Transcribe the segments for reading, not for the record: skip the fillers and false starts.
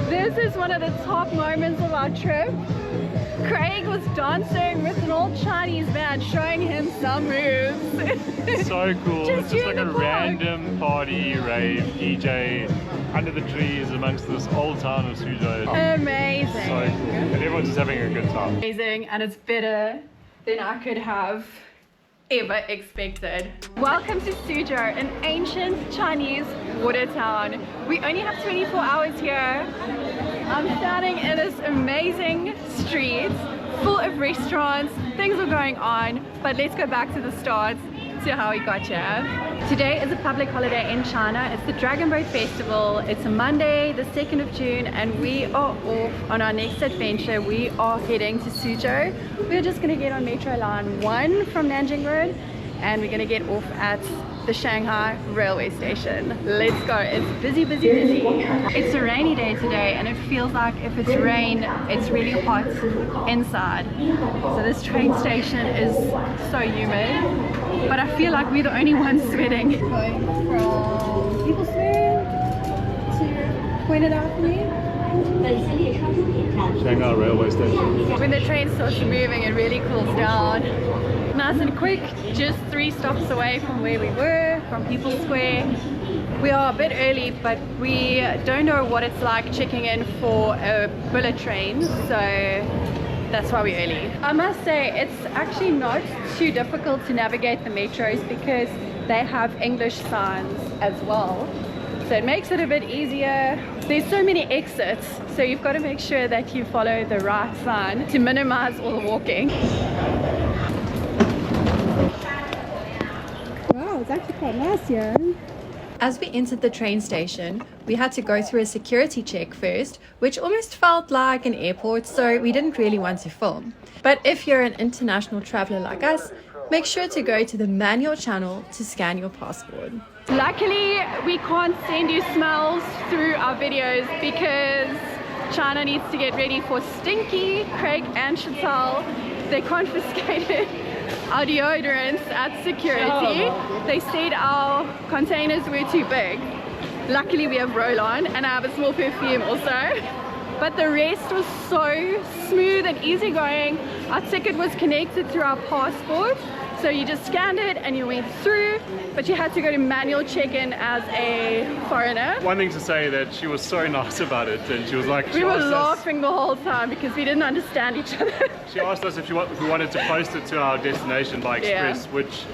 This is one of the top moments of our trip. Craig was dancing with an old Chinese man showing him some moves. So cool. Just it's just like a in the park. random party, rave, DJ under the trees amongst this old town of Suzhou. Amazing. So cool. And everyone's just having a good time. Amazing, and it's better than I could have ever expected. Welcome to Suzhou, an ancient Chinese water town. We only have 24 hours here. I'm standing in this amazing street full of restaurants. Things are going on, but let's go back to the start to how we got here. Today is a public holiday in China. It's the Dragon Boat Festival. It's a Monday, the 2nd of June, and we are off on our next adventure. We are heading to Suzhou. We're just gonna get on Metro Line 1 from Nanjing Road, and we're gonna get off at the Shanghai railway station. Let's go. It's busy, busy, busy. It's a rainy day today, and it feels like if it's rain, it's really hot inside. So this train station is so humid, but I feel like we're the only ones sweating. Going from people sweating to point it out for me. Shanghai railway station. When the train starts moving, it really cools down. Nice and quick, just 3 stops away from where we were, from People Square. We are a bit early, but we don't know what it's like checking in for a bullet train, so that's why we're early. I must say, it's actually not too difficult to navigate the metros because they have English signs as well. So it makes it a bit easier. There's so many exits, so you've got to make sure that you follow the right sign to minimize all the walking. Wow, it's actually quite nice here. As we entered the train station, we had to go through a security check first, which almost felt like an airport, so we didn't really want to film. But if you're an international traveler like us, make sure to go to the manual channel to scan your passport. Luckily, we can't send you smells through our videos because China needs to get ready for Stinky. Craig and Chantal, they confiscated our deodorants at security. They said our containers were too big. Luckily, we have roll-on, and I have a small perfume also. But the rest was so smooth and easygoing. Our ticket was connected through our passport, so you just scanned it and you went through, but you had to go to manual check-in as a foreigner. One thing to say that she was so nice about it, and she was like, We were laughing the whole time because we didn't understand each other. She asked us if we wanted to post it to our destination by express, which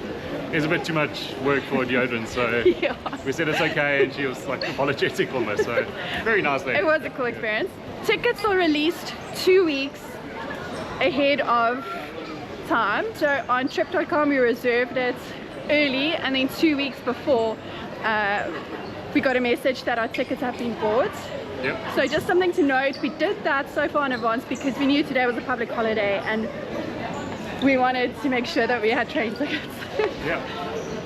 is a bit too much work for a deodorant, so we said it's okay, and she was like apologetic almost, so very nice lady. It was a cool experience. Tickets are released 2 weeks ahead of time. So on trip.com we reserved it early, and then 2 weeks before we got a message that our tickets have been bought. Yep. So just something to note, we did that so far in advance because we knew today was a public holiday and we wanted to make sure that we had train tickets. Yeah,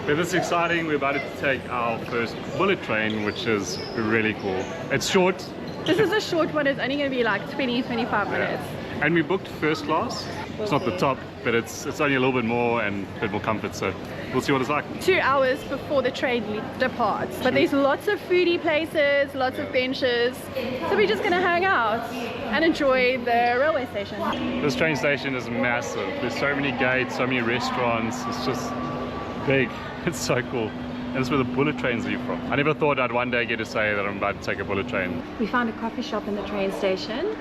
but this is exciting. We're about to take our first bullet train, which is really cool. It's short. This is a short one. It's only going to be like 20-25 minutes. And we booked first class. It's not the top, but it's only a little bit more and a bit more comfort, so we'll see what it's like. 2 hours before the train departs, but there's lots of foodie places, lots of benches, so we're just gonna hang out and enjoy the railway station. This train station is massive. There's so many gates, so many restaurants. It's just big. It's so cool. And it's where the bullet trains leave from. I never thought I'd one day get to say that I'm about to take a bullet train. We found a coffee shop in the train station,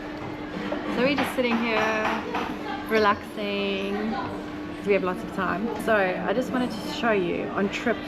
so we're just sitting here relaxing. We have lots of time. So I just wanted to show you on trip.com,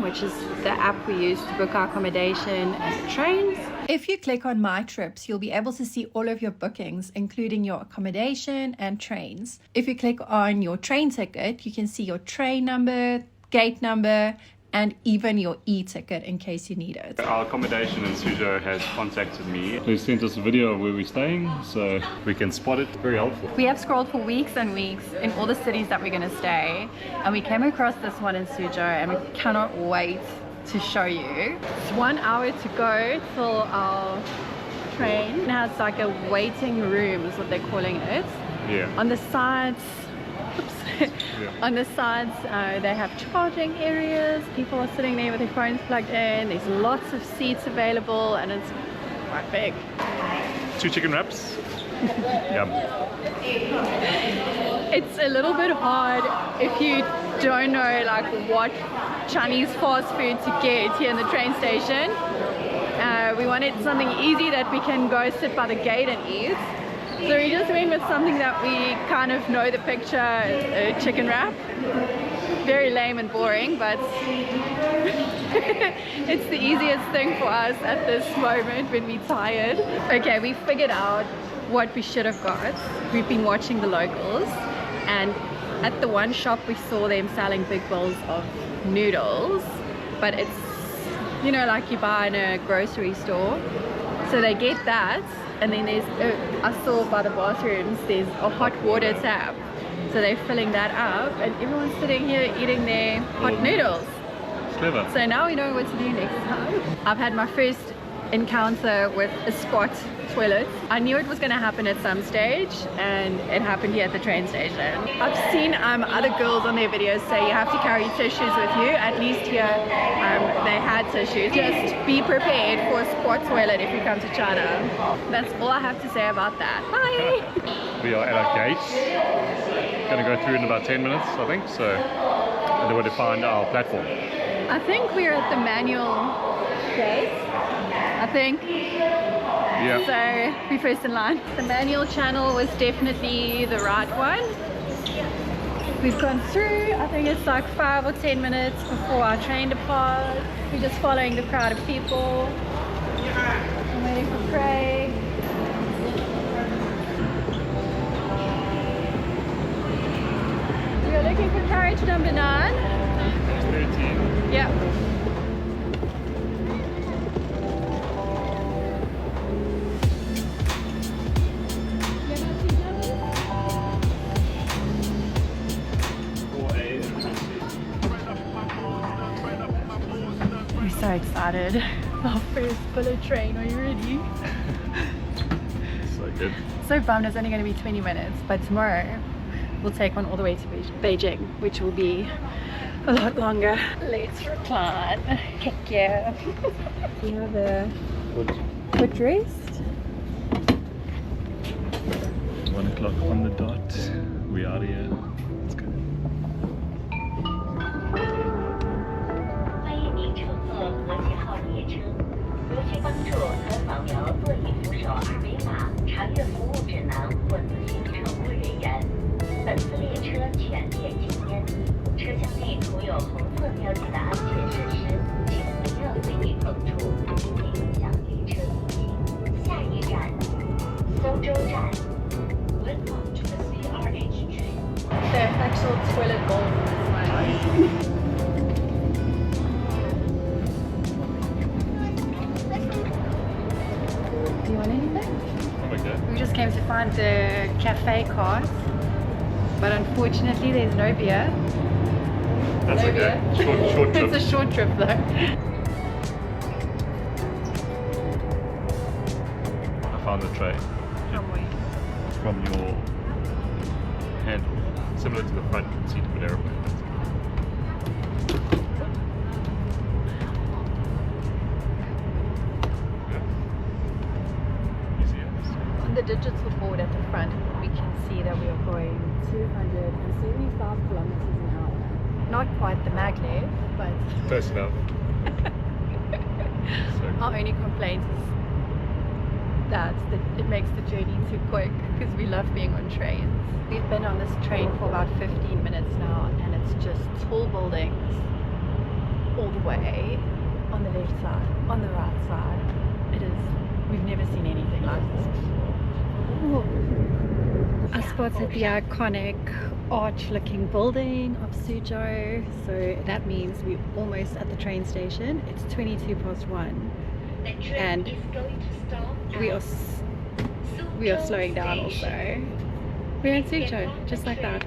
which is the app we use to book our accommodation and the trains. If you click on My Trips, you'll be able to see all of your bookings, including your accommodation and trains. If you click on your train ticket, you can see your train number, gate number, and even your e-ticket in case you need it. Our accommodation in Suzhou has contacted me. They sent us a video of where we're staying so we can spot it. Very helpful. We have scrolled for weeks and weeks in all the cities that we're going to stay, and we came across this one in Suzhou, and we cannot wait to show you. It's 1 hour to go till our train. It has like a waiting room is what they're calling it. Yeah. On the sides On the sides, they have charging areas. People are sitting there with their phones plugged in. There's lots of seats available, and it's quite big. 2 chicken wraps. Yum. It's a little bit hard if you don't know like what Chinese fast food to get here in the train station. We wanted something easy that we can go sit by the gate and eat. So we just went with something that we kind of know the picture, a chicken wrap. Very lame and boring, but it's the easiest thing for us at this moment when we're tired. Okay, we figured out what we should have got. We've been watching the locals, and at the one shop we saw them selling big bowls of noodles, but it's, you know, like you buy in a grocery store. So they get that, and then there's, I saw by the bathrooms, there's a hot water tap. So they're filling that up, and everyone's sitting here eating their hot noodles. Clever. So now we know what to do next time. I've had my first encounter with a squat toilet. I knew it was going to happen at some stage, and it happened here at the train station. I've seen other girls on their videos say you have to carry tissues with you. At least here they had tissues. Just be prepared for a squat toilet if you come to China. That's all I have to say about that. Bye! We are at our gate. Going to go through in about 10 minutes, I think. So, and then we'll find our platform. I think we're at the manual gate. I think. Yeah. So we first in line. The manual channel was definitely the right one. We've gone through. I think it's like 5 or 10 minutes before our train departs. We're just following the crowd of people. I'm waiting for Craig. We are looking for carriage number 9. 13. Yeah. I'm so excited. Our first bullet train, are you ready? So good. So bummed it's only going to be 20 minutes, but tomorrow we'll take one all the way to Beijing, which will be a lot longer. Let's recline. Heck yeah. We have a footrest. 1 o'clock on the dot. We are here. Let's go. 欢迎您乘坐和谐号列车。如需帮助，可扫描座椅扶手二维码，查阅服务指南或咨询乘务人员。本次列车全列禁烟，车厢内涂有红色标记的安全设施，请不要随意碰触，以免影响列车运行。下一站，苏州站。Welcome to the CRH train. The actual toilet bowl this one. Do you want anything? Okay. We just came to find the cafe cart, but unfortunately there's no beer. That's No okay. beer. Short trip. It's a short trip though. I found the tray. From your handle, similar to the front seat of an aeroplane. Yeah. Easy as. On the digital board at the front, we can see that we are going 275 kilometers an hour. Not quite the maglev, but Close enough. So our only complaint is that it makes the journey too quick because we love being on trains. We've been on this train for about 15 minutes now, and it's just tall buildings all the way on the left side, on the right side. It is, we've never seen anything like this before. I spotted the iconic arch-looking building of Suzhou, so that means we're almost at the train station. It's 1:22 and we are slowing down also. We're in Suzhou, just like that.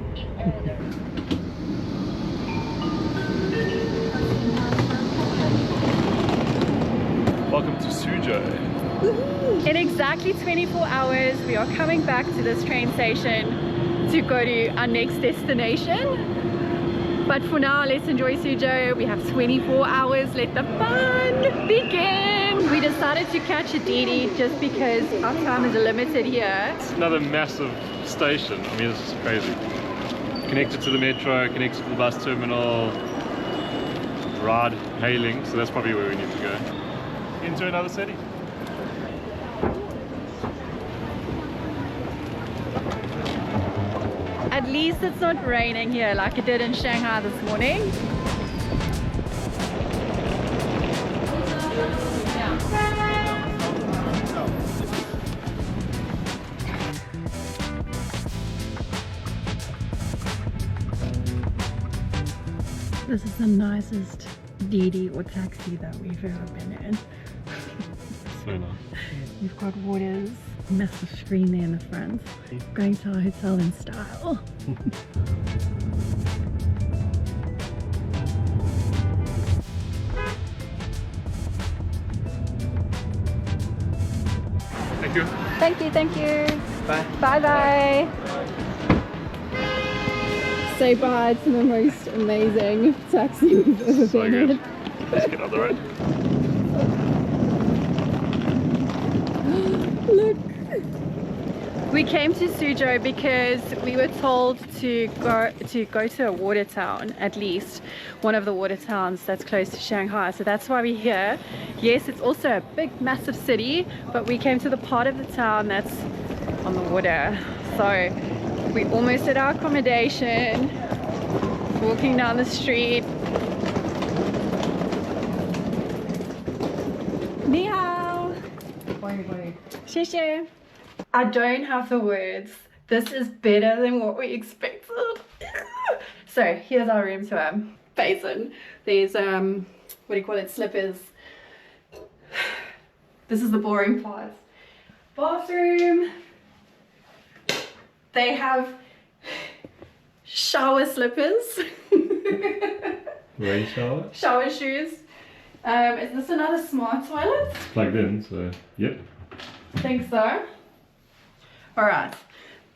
welcome to Suzhou. In exactly 24 hours, we are coming back to this train station to go to our next destination. But for now, let's enjoy Suzhou. We have 24 hours. Let the fun begin. We decided to catch a Didi just because our time is limited here. It's another massive station. I mean, it's just crazy. Connected to the metro, connected to the bus terminal, ride hailing, so that's probably where we need to go. Into another city. At least it's not raining here like it did in Shanghai this morning. This is the nicest Didi or taxi that we've ever been in. So nice. You've got waters, massive screen there in the front. Going to our hotel in style. Thank you. Thank you, thank you. Bye. Bye bye. Say bye to the most amazing taxi we've ever So been good. in. Let's get on the road. Look. We came to Suzhou because we were told to go to a water town, at least one of the water towns that's close to Shanghai. So that's why we're here. Yes, it's also a big, massive city, but we came to the part of the town that's on the water. So we almost at our accommodation, walking down the street. Ni hao. Xie xie. I don't have the words. This is better than what we expected. So here's our room tour. Basin. There's what do you call it? Slippers. This is the boring part. Bathroom. They have shower slippers. Rain shower. Shower shoes. Is this another smart toilet? Plugged in, so yep. I think so. Alright,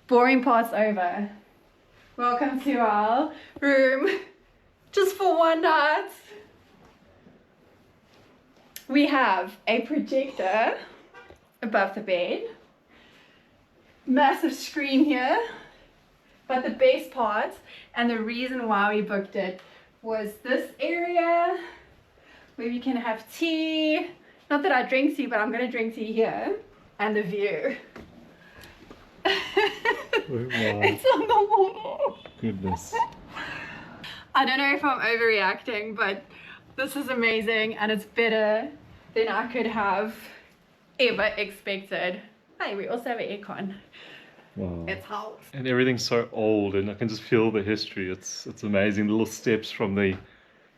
boring part's over. Welcome to our room, just for one night. We have a projector above the bed. Massive screen here. But the best part, and the reason why we booked it, was this area where you can have tea. Not that I drink tea, but I'm going to drink tea here. And the view. Wow. It's on the water. Goodness. I don't know if I'm overreacting, but this is amazing and it's better than I could have ever expected. Hey, we also have an aircon. Wow. It's hot. And everything's so old, and I can just feel the history. It's amazing. The little steps from the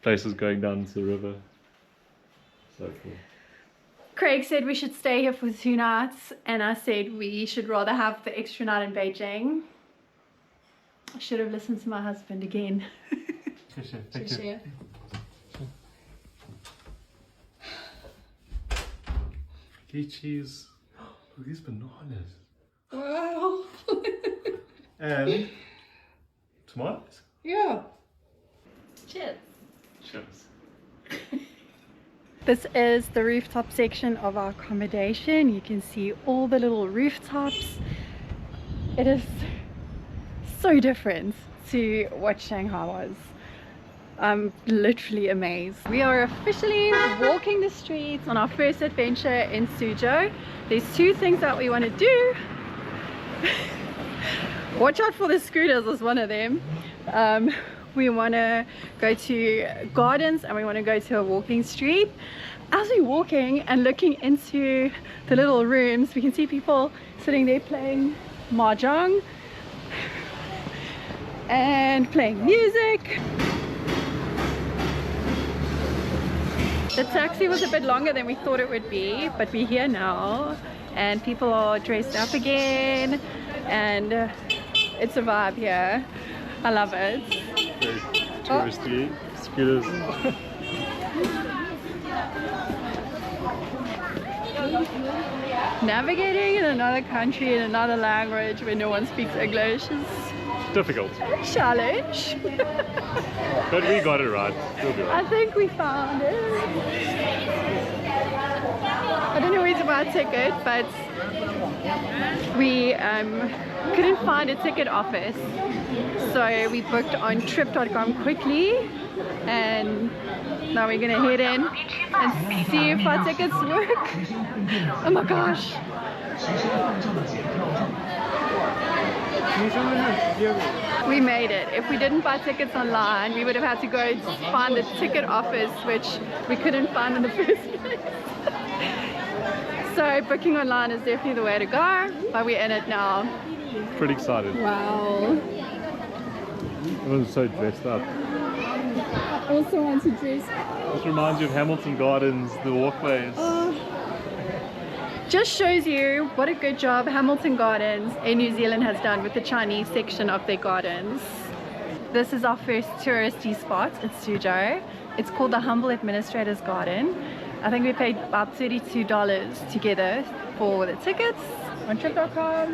places going down to the river. So cool. Craig said we should stay here for 2 nights, and I said we should rather have the extra night in Beijing. I should have listened to my husband again. Thank you. Cheese. Look, these bananas. Wow. And tomatoes. Yeah. Cheers. Cheers. This is the rooftop section of our accommodation. You can see all the little rooftops. It is so different to what Shanghai was. I'm literally amazed. We are officially walking the streets on our first adventure in Suzhou. There's 2 things that we want to do. Watch out for the scooters is one of them. We want to go to gardens and we want to go to a walking street. As we're walking and looking into the little rooms, we can see people sitting there playing mahjong and playing music. The taxi was a bit longer than we thought it would be, but we're here now and people are dressed up again and it's a vibe here. I love it. Very touristy scooters. Navigating in another country in another language where no one speaks English is difficult. Challenge. But we got it right. We'll be right. I think we found it. I don't know where to buy a ticket, but we couldn't find a ticket office. So we booked on trip.com quickly, and now we're gonna head in and see if our tickets work. Oh my gosh. We made it. If we didn't buy tickets online, we would have had to go find the ticket office, which we couldn't find in the first place. So booking online is definitely the way to go, but we're in it now. Pretty excited. Wow. Everyone's so dressed up. I also want to dress up. This reminds you of Hamilton Gardens, the walkways. Just shows you what a good job Hamilton Gardens in New Zealand has done with the Chinese section of their gardens. This is our first touristy spot at Suzhou. It's called the Humble Administrator's Garden. I think we paid about $32 together for the tickets on trip.com.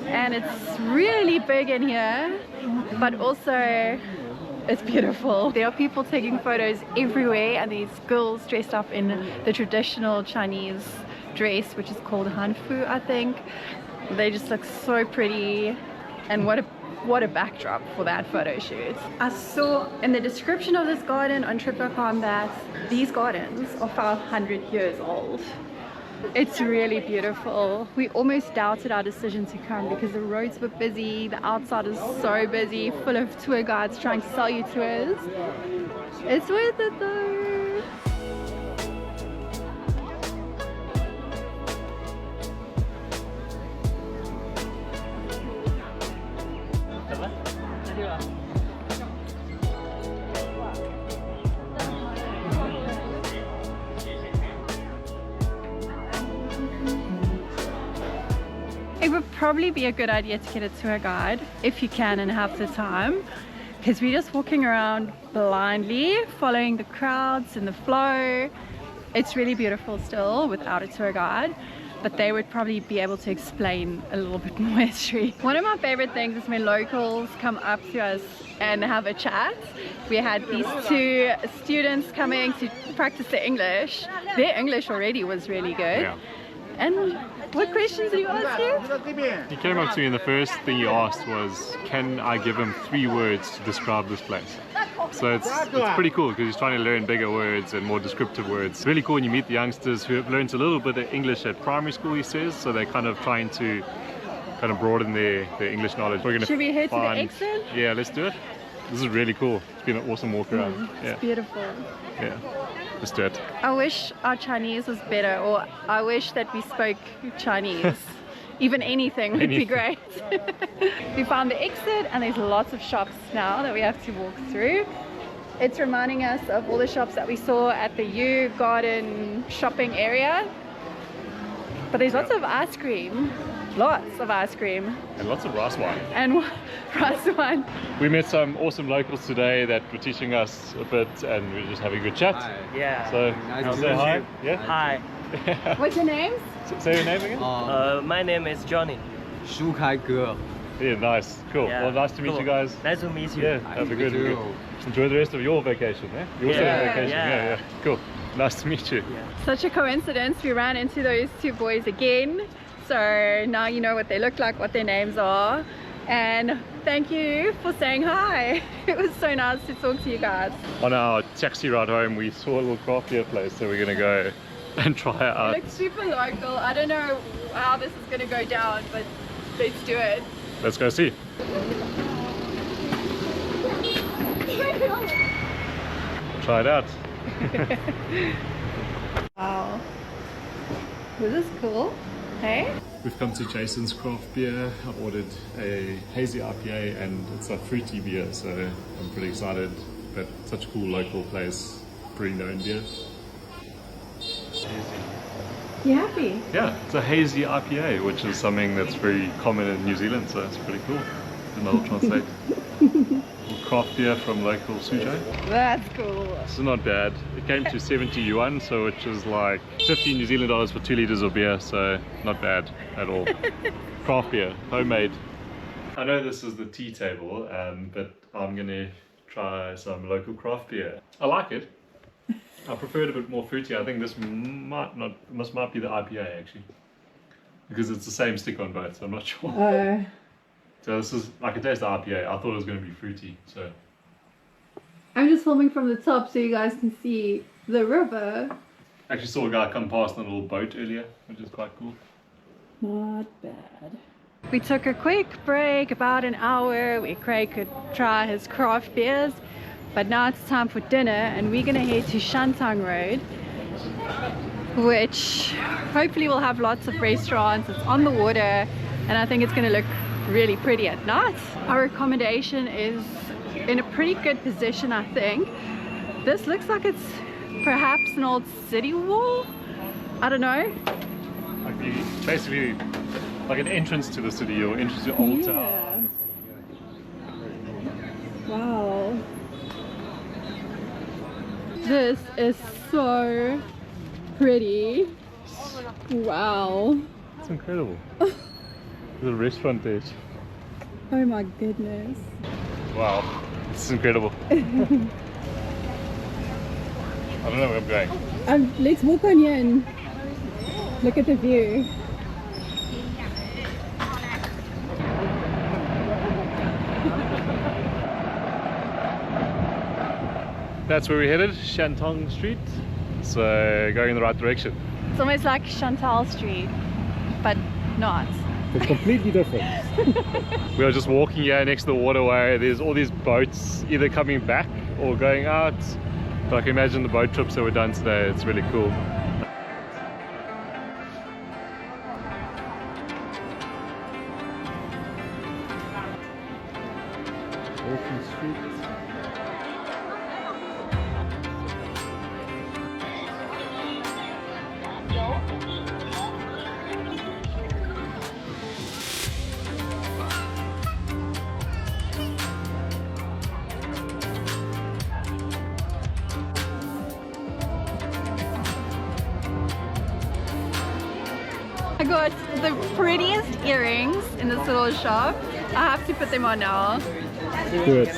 And it's really big in here, but also it's beautiful. There are people taking photos everywhere, and these girls dressed up in the traditional Chinese dress, which is called hanfu, I think. They just look so pretty, and what a backdrop for that photo shoot. I saw in the description of this garden on trip.com that these gardens are 500 years old. It's really beautiful. We almost doubted our decision to come because the roads were busy, the outside is so busy, full of tour guides trying to sell you tours. It's worth it though. It would probably be a good idea to get a tour guide if you can and have the time, because we're just walking around blindly, following the crowds and the flow. It's really beautiful still without a tour guide, but they would probably be able to explain a little bit more history. One of my favorite things is when locals come up to us and have a chat. We had these two students coming to practice their English. Their English already was really good. Yeah. And what questions did you ask you? He came up to me and the first thing he asked was, can I give him 3 words to describe this place? So it's pretty cool because he's trying to learn bigger words and more descriptive words. It's really cool when you meet the youngsters who have learned a little bit of English at primary school, he says, so they're kind of trying to broaden their English knowledge. We're gonna Should we head to the exit? Yeah, let's do it. This is really cool. It's been an awesome walk around. It's beautiful. Yeah. Let's do it. I wish our Chinese was better, or I wish that we spoke Chinese. Even anything would be great. We found the exit, and there's lots of shops now that we have to walk through. It's reminding us of all the shops that we saw at the U Garden shopping area. But there's lots of ice cream. Lots of ice cream. And lots of rice wine. And rice wine. We met some awesome locals today that were teaching us a bit, and we were just having a good chat. Hi. Yeah. So, Nice to say meet hi. you. Yeah? Hi. What's your names? Say your name again? My name is Johnny. 舒开哥 Yeah, nice. Cool. Yeah, Well, nice to meet cool. you guys. Nice to meet you. Yeah, have a good you. Enjoy the rest of your vacation, eh? You're also Yeah, on vacation. yeah. Yeah. Cool. Nice to meet you. Such a coincidence. We ran into those two boys again. So now you know what they look like, what their names are. And thank you for saying hi. It was so nice to talk to you guys. On our taxi ride home, we saw a little craft beer place, so we're going to go and try it out. It looks super local. I don't know how this is going to go down, but let's do it. Let's go see. Try it out. Wow. This is cool. Hey? We've come to Jason's Craft Beer. I've ordered a hazy IPA and it's a fruity beer, so I'm pretty excited that such a cool local place brewing their own beer. You happy? Yeah, it's a hazy IPA, which is something that's very common in New Zealand, so it's pretty cool. And I'll translate. Craft beer from local Suzhou. That's cool. This is not bad. It came to 70 yuan, so which is like 15 New Zealand dollars for 2 liters of beer, so not bad at all. Craft beer, homemade. I know this is the tea table, but I'm gonna try some local craft beer. I like it. I prefer it a bit more fruity. I think this might be the IPA actually, because it's the same stick on both, so I'm not sure. So this is, I can taste the IPA. I thought it was going to be fruity, so. I'm just filming from the top so you guys can see the river. Actually saw a guy come past on a little boat earlier, which is quite cool. Not bad. We took a quick break, about an hour, where Craig could try his craft beers. But now it's time for dinner and we're gonna head to Shantang Road, which hopefully will have lots of restaurants. It's on the water and I think it's gonna look really pretty at night. Our accommodation is in a pretty good position, I think. This looks like it's perhaps an old city wall. I don't know. Basically like an entrance to the city or entrance to Old Town. Wow. This is so pretty. Wow. It's incredible. There's a restaurant there. Oh my goodness. Wow, this is incredible. I don't know where I'm going. Let's walk on here and look at the view. That's where we're headed, Shantang Street. So going in the right direction. It's almost like Chantal Street, but not. It's completely different. We are just walking here next to the waterway. There's all these boats either coming back or going out. But I can imagine the boat trips that were done today. It's really cool. Walking street. I got the prettiest earrings in this little shop. I have to put them on now. Do it.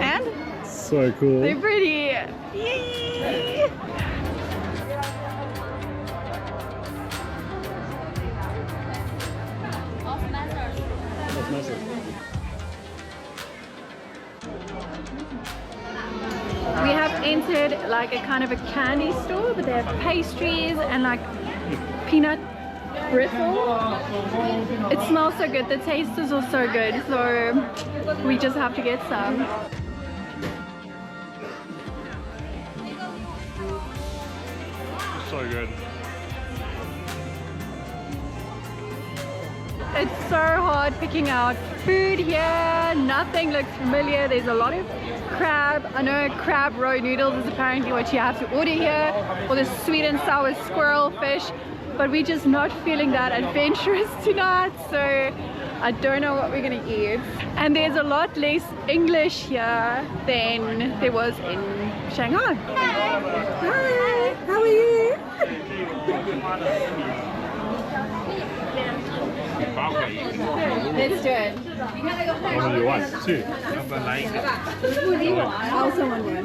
And? So cool. They're pretty. Yay! We have entered like a kind of a candy store, but they have pastries and like peanut brittle. It smells so good, the taste is also good, so we just have to get some. So good. It's so hard picking out food here. Nothing looks familiar. There's a lot of crab. I know crab roe noodles is apparently what you have to order here, or the sweet and sour squirrel fish, but we're just not feeling that adventurous tonight, so I don't know what we're gonna eat. And there's a lot less English here than there was in Shanghai. Hi, how are you? Let's do it. What do you want? Two. I also want one.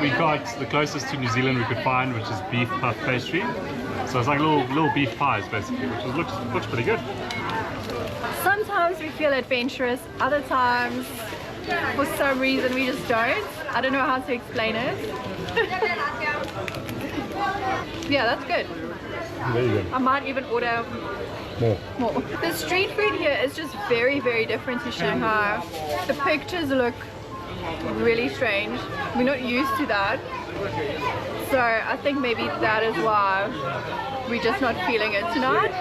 We got the closest to New Zealand we could find, which is beef puff pastry. So it's like little beef pies basically, which looks pretty good. Sometimes we feel adventurous, other times for some reason we just don't. I don't know how to explain it. Yeah, that's good. There you go. I might even order more. The street food here is just very, very different to Shanghai. The pictures look really strange. We're not used to that. So I think maybe that is why we're just not feeling it tonight.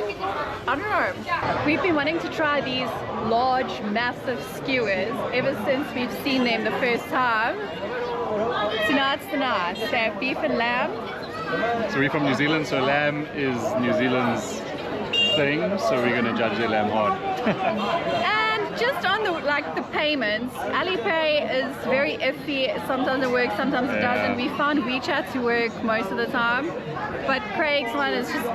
I don't know. We've been wanting to try these large, massive skewers ever since we've seen them the first time. Tonight's the night. They have beef and lamb. So we're from New Zealand, so lamb is New Zealand's thing, so we're going to judge their lamb hard. And just Just on the payments, Alipay is very iffy. Sometimes it works, sometimes it doesn't. We found WeChat to work most of the time, but Craig's one is just,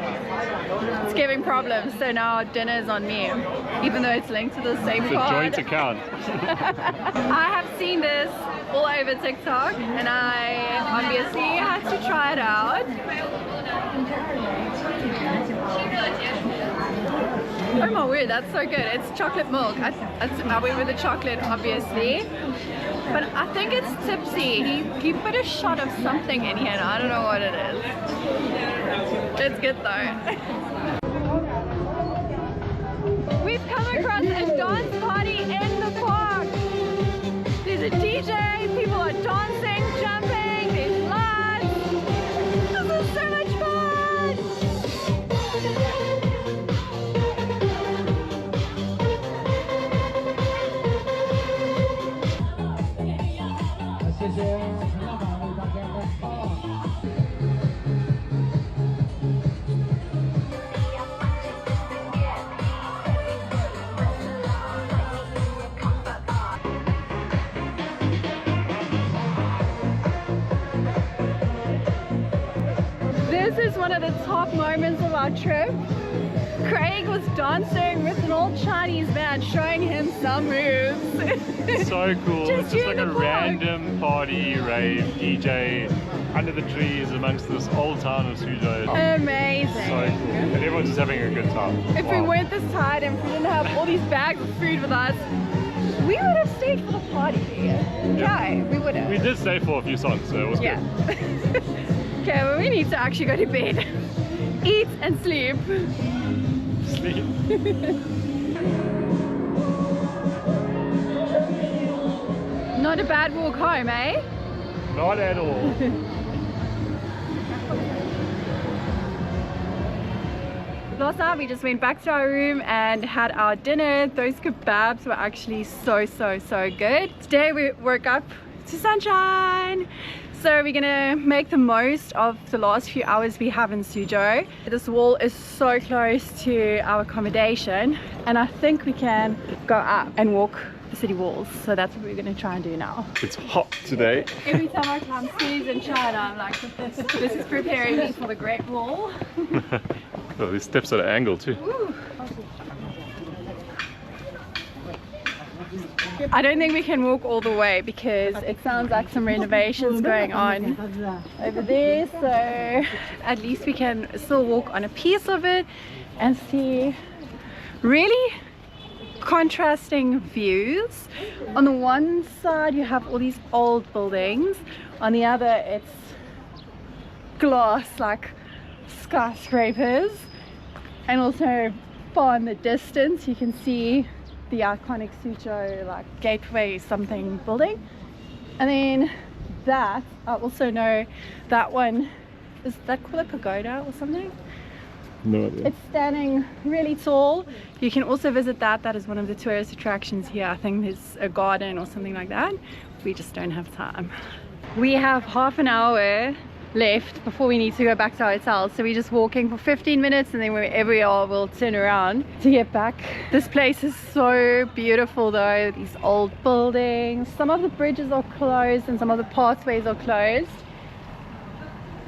it's giving problems. So now dinner is on me, even though it's linked to the same It's a card. joint account. I have seen this all over TikTok, and I obviously had to try it out. Oh my word, that's so good. It's chocolate milk. I went with the chocolate, obviously. But I think it's tipsy. He put a shot of something in here, and I don't know what it is. It's good though. We've come across a dance party in the park. There's a DJ, people are dancing, jumping, there's lights. This is so much fun! This is one of the top moments of our trip. Craig was dancing with an old Chinese man showing him some moves. So cool. Just It's just like in a the park. random party, rave, DJ under the trees amongst this old town of Suzhou. Amazing. So cool. And everyone's just having a good time. If we weren't this tired and if we didn't have all these bags of food with us, we would have stayed for the party. Yeah, we would have. We did stay for a few songs, so it was Yeah. good. Okay, well we need to actually go to bed. Eat and sleep. Sleep. Not a bad walk home, eh? Not at all. Last night we just went back to our room and had our dinner. Those kebabs were actually so good. Today we woke up to sunshine. So we're gonna make the most of the last few hours we have in Suzhou. This wall is so close to our accommodation, and I think we can go up and walk the city walls. So that's what we're gonna try and do now. It's hot today. Every time I climb stairs in China, I'm like, this is preparing me for the Great Wall. Oh, these steps at an angle too. Ooh. I don't think we can walk all the way because it sounds like some renovations going on over there, so at least we can still walk on a piece of it and see really contrasting views. On the one side you have all these old buildings, on the other it's glass like skyscrapers, and also far in the distance you can see the iconic Suzhou like gateway something building. And then that, I also know that one, is that called a pagoda or something? No idea. It's standing really tall. You can also visit that. That is one of the tourist attractions here. I think there's a garden or something like that. We just don't have time. We have half an hour left before we need to go back to our hotel, so we're just walking for 15 minutes and then wherever we are we'll turn around to get back. This place is so beautiful though, these old buildings. Some of the bridges are closed and some of the pathways are closed.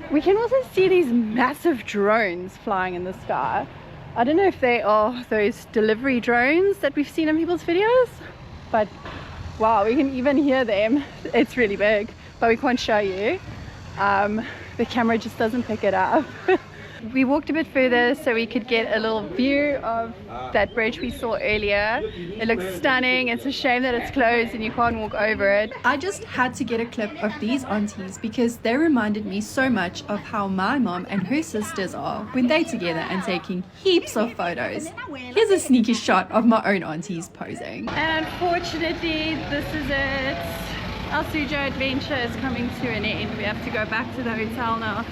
We can also see these massive drones flying in the sky. I don't know if they are those delivery drones that we've seen in people's videos, but wow, we can even hear them. It's really big, but we can't show you. The camera just doesn't pick it up. We walked a bit further so we could get a little view of that bridge we saw earlier. It looks stunning. It's a shame that it's closed and you can't walk over it. I just had to get a clip of these aunties because they reminded me so much of how my mom and her sisters are when they're together and taking heaps of photos. Here's a sneaky shot of my own aunties posing. And unfortunately, this is it. Our Suzhou adventure is coming to an end. We have to go back to the hotel now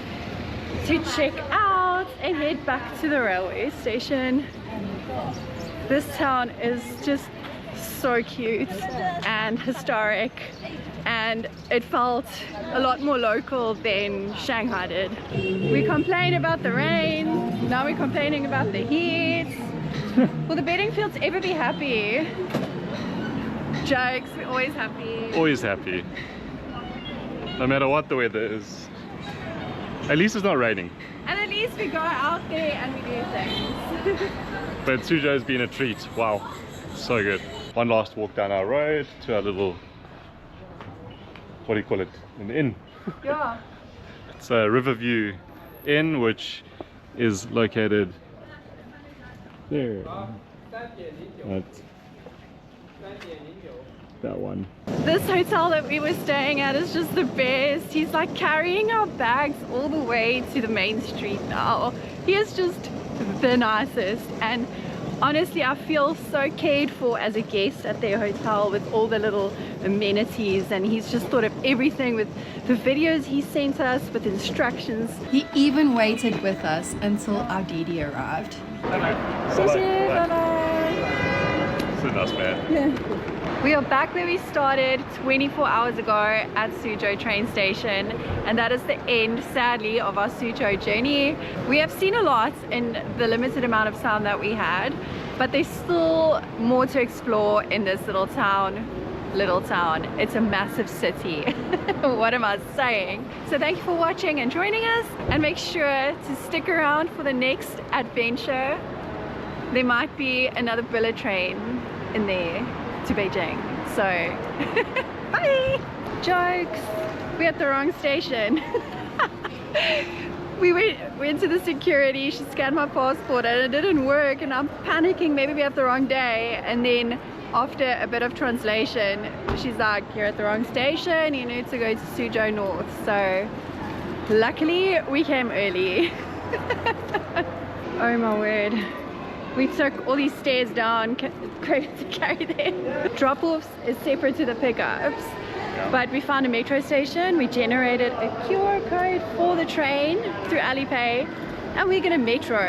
to check out and head back to the railway station. This town is just so cute and historic, and it felt a lot more local than Shanghai did. We complained about the rain, now we're complaining about the heat. Will the betting fields ever be happy? Jokes, we're always happy. Always happy. No matter what the weather is. At least it's not raining. And at least we go out there and we do things. But Suzhou's been a treat. Wow, so good. One last walk down our road to our little, what do you call it? An inn. Yeah. It's a Riverview Inn, which is located there. That's that one. This hotel that we were staying at is just the best. He's like carrying our bags all the way to the main street now. He is just the nicest, and honestly I feel so cared for as a guest at their hotel with all the little amenities, and he's just thought of everything with the videos he sent us with instructions. He even waited with us until our Didi arrived. So nice, man. Yeah. We are back where we started 24 hours ago at Suzhou train station, and that is the end, sadly, of our Suzhou journey. We have seen a lot in the limited amount of time that we had, but there's still more to explore in this little town. It's a massive city. What am I saying? So thank you for watching and joining us, and make sure to stick around for the next adventure. There might be another bullet train in there to Beijing, so bye. Jokes, we're at the wrong station. We went to the security, she scanned my passport and it didn't work, and I'm panicking, maybe we have the wrong day. And then after a bit of translation, she's like, you're at the wrong station, you need to go to Suzhou North. So luckily we came early. Oh my word. We took all these stairs down to carry them. Drop-offs is separate to the pickups. But we found a metro station, we generated a QR code for the train through Alipay, and we're gonna metro.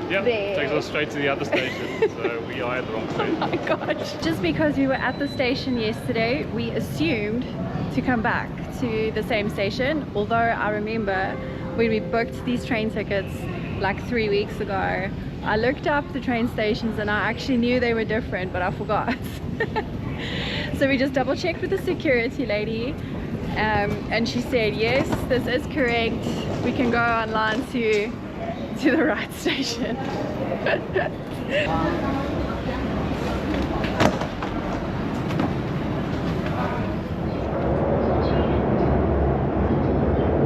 Yep, takes us straight to the other station, so we are at the wrong station. Oh my gosh. Just because we were at the station yesterday, we assumed to come back to the same station, although I remember when we booked these train tickets like 3 weeks ago, I looked up the train stations and I actually knew they were different, but I forgot. So we just double checked with the security lady, and she said yes, this is correct, we can go online to the right station.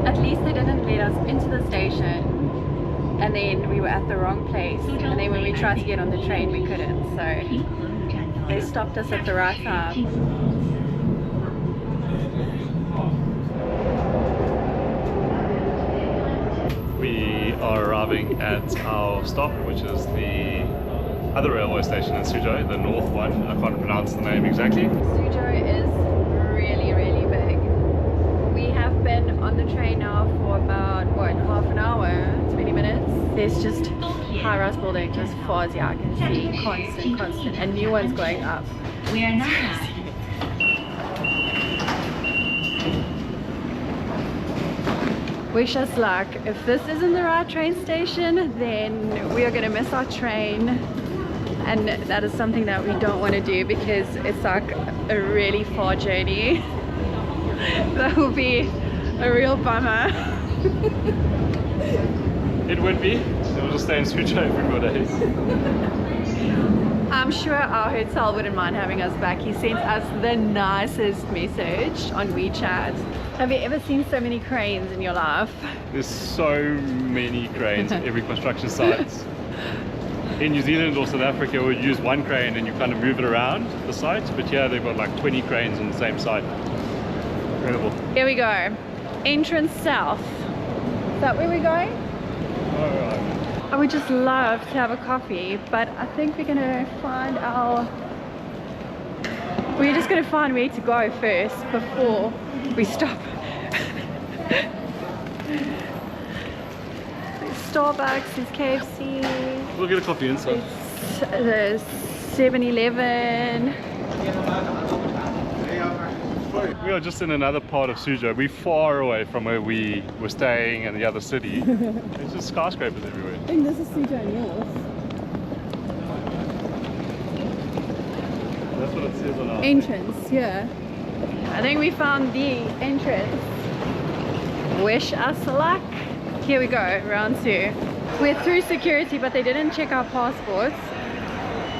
At least they didn't let us into the station and then we were at the wrong place, and then when we tried to get on the train we couldn't, so they stopped us at the right time. We are arriving at our stop, which is the other railway station in Suzhou, the north one. I can't pronounce the name exactly. Suzhou is really, really big. We have been on the train now for about, what, half an hour, 20 minutes. There's just high-rise buildings as far as the eye can see, constant, and new ones going up. We are now. Wish us luck. If this isn't the right train station, then we are going to miss our train, and that is something that we don't want to do because it's like a really far journey. That will be a real bummer. It would be. So we'll just stay in Suzhou for 4 days. I'm sure our hotel wouldn't mind having us back. He sent us the nicest message on WeChat. Have you ever seen so many cranes in your life? There's so many cranes at every construction site. In New Zealand or South Africa, we'd use one crane and you kind of move it around the site, but here they've got like 20 cranes on the same site. Incredible. Here we go. Entrance south. Is that where we're going? I would just love to have a coffee, but I think we're gonna find we're just gonna find where to go first before we stop. There's Starbucks, there's KFC. We'll get a coffee inside. There's 7-Eleven. We are just in another part of Suzhou. We're far away from where we were staying in the other city. There's just skyscrapers everywhere. I think this is Suzhou North. That's what it says on our entrance, yeah. I think we found the entrance. Wish us luck. Here we go, round 2. We're through security, but they didn't check our passports.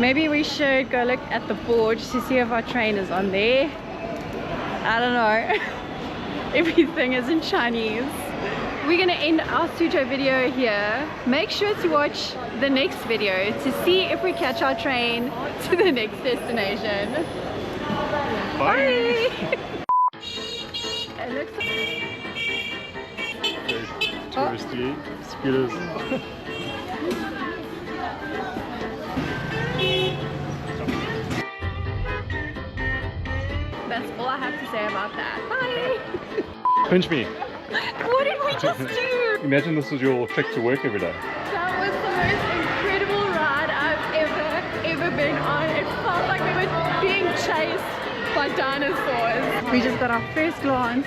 Maybe we should go look at the board to see if our train is on there. I don't know. Everything is in Chinese. We're gonna end our Suzhou video here. Make sure to watch the next video to see if we catch our train to the next destination. Bye! It looks Very touristy scooters. That's all I have to say about that. Bye! Pinch me. What did we just do? Imagine this was your trek to work every day. That was the most incredible ride I've ever been on. It felt like we were being chased by dinosaurs. We just got our first glance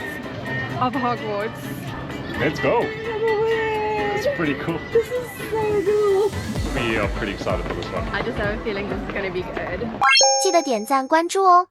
of Hogwarts. Let's go. It's Pretty cool. This is so cool. We are pretty excited for this one. I just have a feeling this is going to be good. 记得点赞关注哦。